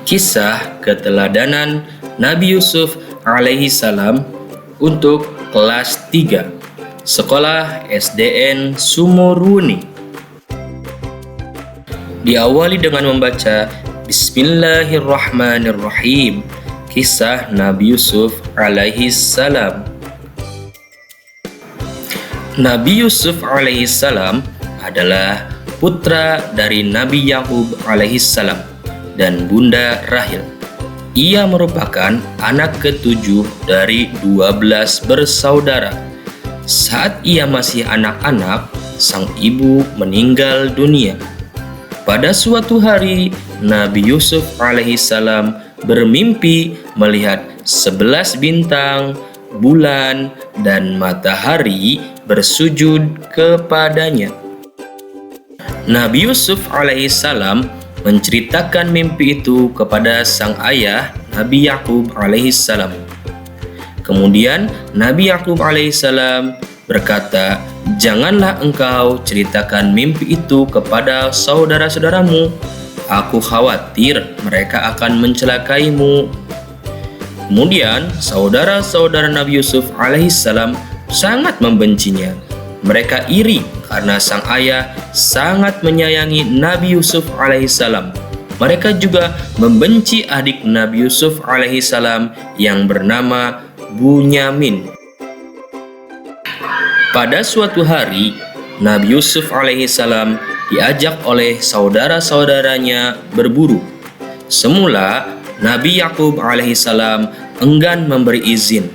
Kisah keteladanan Nabi Yusuf alaihi salam untuk kelas 3 Sekolah SDN Sumurwuni. Diawali dengan membaca Bismillahirrahmanirrahim. Kisah Nabi Yusuf alaihi salam. Nabi Yusuf alaihi salam adalah putra dari Nabi Yakub alaihi salam dan Bunda Rahil. Ia merupakan anak ketujuh dari 12 bersaudara. Saat ia masih anak-anak, sang ibu meninggal dunia. Pada suatu hari, Nabi Yusuf alaihi salam bermimpi melihat 11 bintang, bulan, dan matahari bersujud kepadanya. Nabi Yusuf alaihi salam menceritakan mimpi itu kepada sang ayah Nabi Yakub alaihi salam. Kemudian Nabi Yakub alaihi salam berkata, "Janganlah engkau ceritakan mimpi itu kepada saudara-saudaramu. Aku khawatir mereka akan mencelakaimu." Kemudian saudara-saudara Nabi Yusuf alaihi salam sangat membencinya. Mereka iri karena sang ayah sangat menyayangi Nabi Yusuf alaihi salam. Mereka juga membenci adik Nabi Yusuf alaihi salam yang bernama Bunyamin. Pada suatu hari, Nabi Yusuf alaihi salam diajak oleh saudara-saudaranya berburu. Semula, Nabi Yakub alaihi salam enggan memberi izin.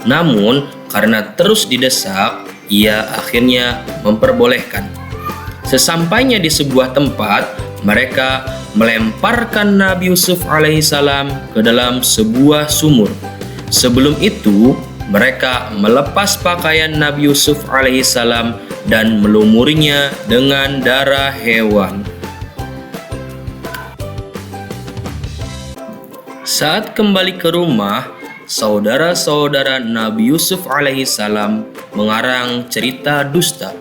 Namun, karena terus didesak, ia akhirnya memperbolehkan. Sesampainya di sebuah tempat, mereka melemparkan Nabi Yusuf alaihi salam ke dalam sebuah sumur. Sebelum itu, mereka melepas pakaian Nabi Yusuf alaihi salam dan melumurinya dengan darah hewan. Saat kembali ke rumah, saudara-saudara Nabi Yusuf alaihi salam mengarang cerita dusta.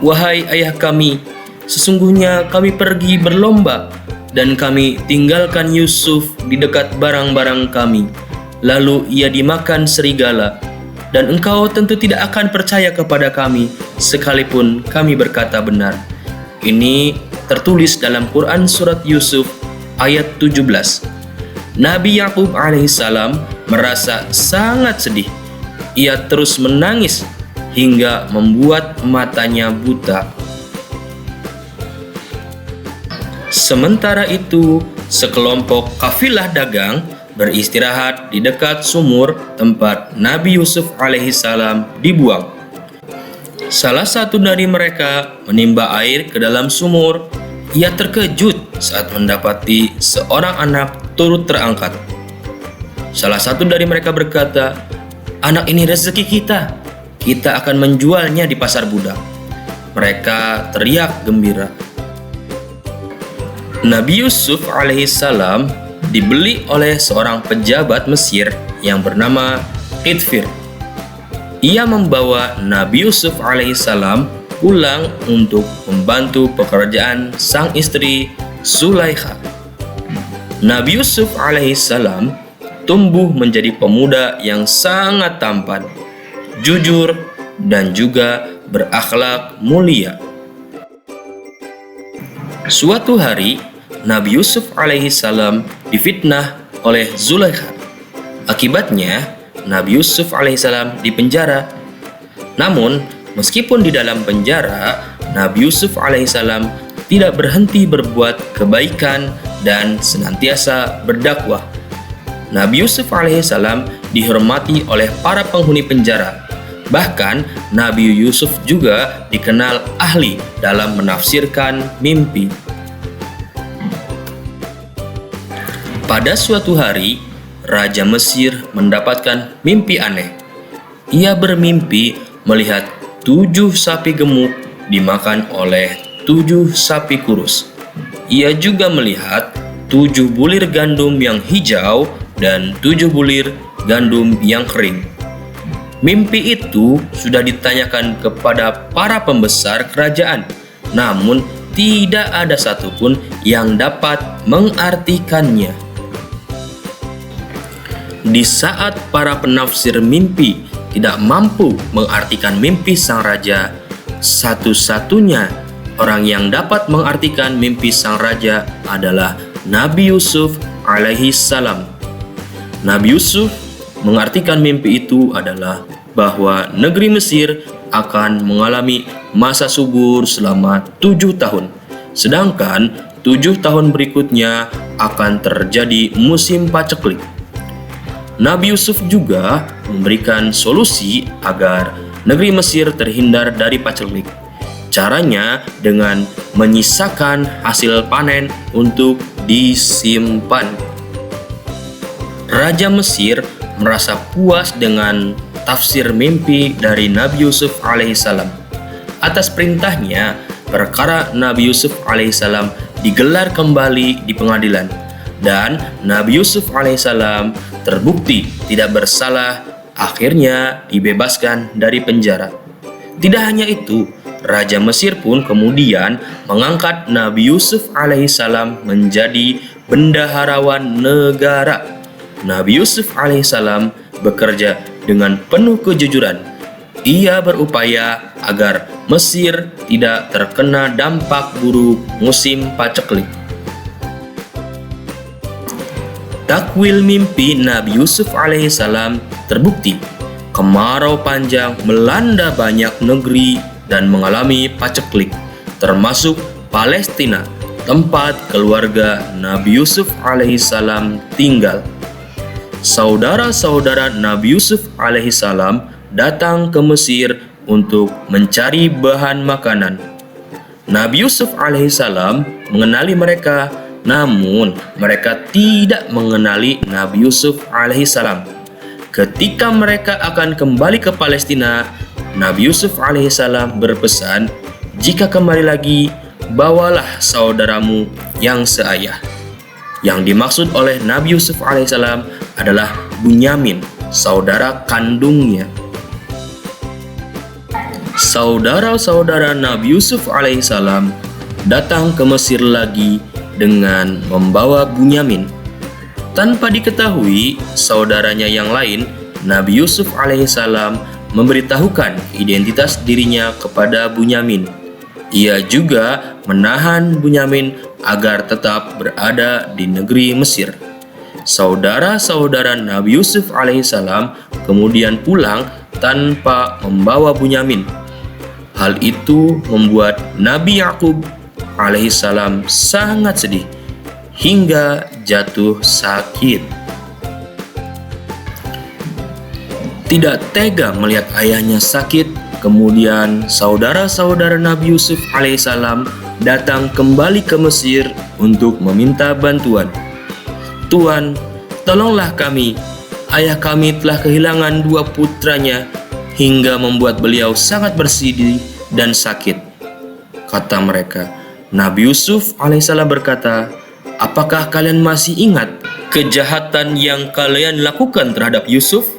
"Wahai ayah kami, sesungguhnya kami pergi berlomba dan kami tinggalkan Yusuf di dekat barang-barang kami. Lalu ia dimakan serigala, dan engkau tentu tidak akan percaya kepada kami sekalipun kami berkata benar." Ini tertulis dalam Quran Surat Yusuf ayat 17. Nabi Yakub alaihissalam merasa sangat sedih. Ia terus menangis hingga membuat matanya buta. Sementara itu, sekelompok kafilah dagang beristirahat di dekat sumur tempat Nabi Yusuf alaihissalam dibuang. Salah satu dari mereka menimba air ke dalam sumur. Ia terkejut saat mendapati seorang anak turut terangkat. Salah satu dari mereka berkata, "Anak ini rezeki kita. Kita akan menjualnya di pasar budak." Mereka teriak gembira. Nabi Yusuf alaihissalam dibeli oleh seorang pejabat Mesir yang bernama Qidfir. Ia membawa Nabi Yusuf alaihissalam pulang untuk membantu pekerjaan sang istri Zulaikha. Nabi Yusuf alaihissalam tumbuh menjadi pemuda yang sangat tampan, jujur, dan juga berakhlak mulia. Suatu hari, Nabi Yusuf alaihissalam difitnah oleh Zulaikha. Akibatnya, Nabi Yusuf alaihissalam dipenjara. Namun, meskipun di dalam penjara, Nabi Yusuf alaihissalam tidak berhenti berbuat kebaikan dan senantiasa berdakwah. Nabi Yusuf alaihissalam dihormati oleh para penghuni penjara. Bahkan Nabi Yusuf juga dikenal ahli dalam menafsirkan mimpi. Pada suatu hari, Raja Mesir mendapatkan mimpi aneh. Ia bermimpi melihat 7 sapi gemuk dimakan oleh 7 sapi kurus. Ia juga melihat 7 bulir gandum yang hijau dan 7 bulir gandum yang kering. Mimpi itu sudah ditanyakan kepada para pembesar kerajaan, namun tidak ada satupun yang dapat mengartikannya. Di saat para penafsir mimpi tidak mampu mengartikan mimpi sang raja, satu-satunya orang yang dapat mengartikan mimpi sang raja adalah Nabi Yusuf alaihi salam. Nabi Yusuf mengartikan mimpi itu adalah bahwa negeri Mesir akan mengalami masa subur selama 7 tahun. Sedangkan 7 tahun berikutnya akan terjadi musim paceklik. Nabi Yusuf juga memberikan solusi agar negeri Mesir terhindar dari paceklik. Caranya dengan menyisakan hasil panen untuk disimpan. Raja Mesir merasa puas dengan tafsir mimpi dari Nabi Yusuf alaihissalam. Atas perintahnya, perkara Nabi Yusuf alaihissalam digelar kembali di pengadilan, dan Nabi Yusuf alaihissalam terbukti tidak bersalah, akhirnya dibebaskan dari penjara. Tidak hanya itu, Raja Mesir pun kemudian mengangkat Nabi Yusuf alaihissalam menjadi bendaharawan negara. Nabi Yusuf alaihissalam bekerja dengan penuh kejujuran. Ia berupaya agar Mesir tidak terkena dampak buruk musim paceklik. Takwil mimpi Nabi Yusuf alaihissalam terbukti. Kemarau panjang melanda banyak negeri dan mengalami paceklik, termasuk Palestina, tempat keluarga Nabi Yusuf alaihissalam tinggal. Saudara-saudara Nabi Yusuf alaihissalam datang ke Mesir untuk mencari bahan makanan. Nabi Yusuf alaihissalam mengenali mereka, namun mereka tidak mengenali Nabi Yusuf alaihissalam. Ketika mereka akan kembali ke Palestina, Nabi Yusuf alaihissalam berpesan, "Jika kembali lagi, bawalah saudaramu yang seayah." Yang dimaksud oleh Nabi Yusuf alaihissalam adalah Bunyamin, saudara kandungnya. Saudara-saudara Nabi Yusuf alaihissalam datang ke Mesir lagi dengan membawa Bunyamin. Tanpa diketahui saudaranya yang lain, Nabi Yusuf alaihissalam memberitahukan identitas dirinya kepada Bunyamin. Ia juga menahan Bunyamin agar tetap berada di negeri Mesir. Saudara-saudara Nabi Yusuf alaihissalam kemudian pulang tanpa membawa Bunyamin. Hal itu membuat Nabi Yakub alaihissalam sangat sedih hingga jatuh sakit. Tidak tega melihat ayahnya sakit, kemudian saudara-saudara Nabi Yusuf alaihissalam datang kembali ke Mesir untuk meminta bantuan. "Tuan, tolonglah kami. Ayah kami telah kehilangan 2 putranya hingga membuat beliau sangat bersedih dan sakit," kata mereka. Nabi Yusuf alaihissalam berkata, "Apakah kalian masih ingat kejahatan yang kalian lakukan terhadap Yusuf?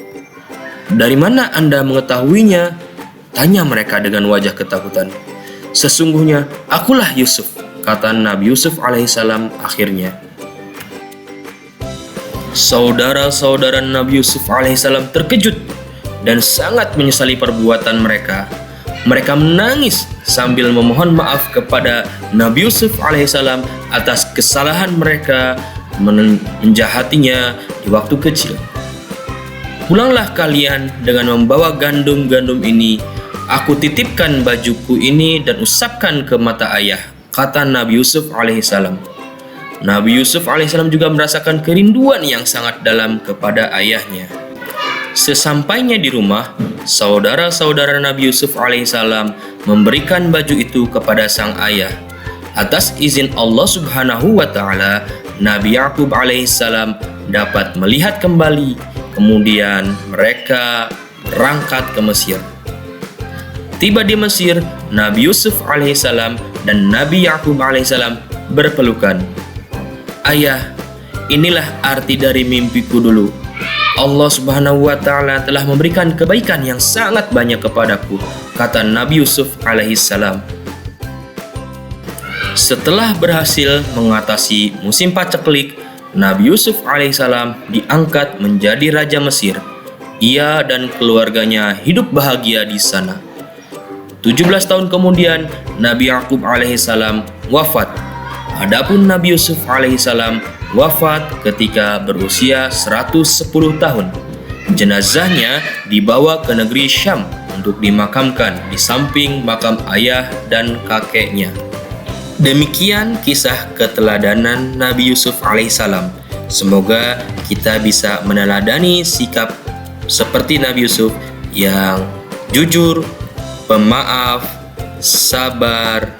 Dari mana Anda mengetahuinya?" tanya mereka dengan wajah ketakutan. "Sesungguhnya akulah Yusuf," kata Nabi Yusuf alaihissalam akhirnya. Saudara-saudara Nabi Yusuf alaihissalam terkejut dan sangat menyesali perbuatan mereka. Mereka menangis sambil memohon maaf kepada Nabi Yusuf alaihissalam atas kesalahan mereka menjahatinya di waktu kecil. "Pulanglah kalian dengan membawa gandum-gandum ini. Aku titipkan bajuku ini dan usapkan ke mata ayah," kata Nabi Yusuf alaihissalam. Nabi Yusuf alaihissalam juga merasakan kerinduan yang sangat dalam kepada ayahnya. Sesampainya di rumah, saudara-saudara Nabi Yusuf alaihissalam memberikan baju itu kepada sang ayah. Atas izin Allah subhanahu wa ta'ala, Nabi Yakub alaihissalam dapat melihat kembali. Kemudian mereka berangkat ke Mesir. Tiba di Mesir, Nabi Yusuf alaihissalam dan Nabi Yakub alaihissalam berpelukan. "Ayah, inilah arti dari mimpiku dulu. Allah subhanahu wa ta'ala telah memberikan kebaikan yang sangat banyak kepadaku," kata Nabi Yusuf alaihissalam. Setelah berhasil mengatasi musim paceklik, Nabi Yusuf alaihissalam diangkat menjadi Raja Mesir. Ia dan keluarganya hidup bahagia di sana. 17 tahun kemudian, Nabi Yakub alaihissalam wafat. Adapun Nabi Yusuf alaihissalam wafat ketika berusia 110 tahun. Jenazahnya dibawa ke negeri Syam untuk dimakamkan di samping makam ayah dan kakeknya. Demikian kisah keteladanan Nabi Yusuf alaihissalam. Semoga kita bisa meneladani sikap seperti Nabi Yusuf yang jujur, pemaaf, sabar,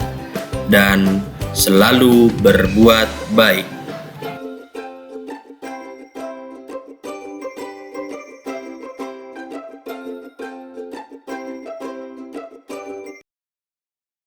dan selalu berbuat baik.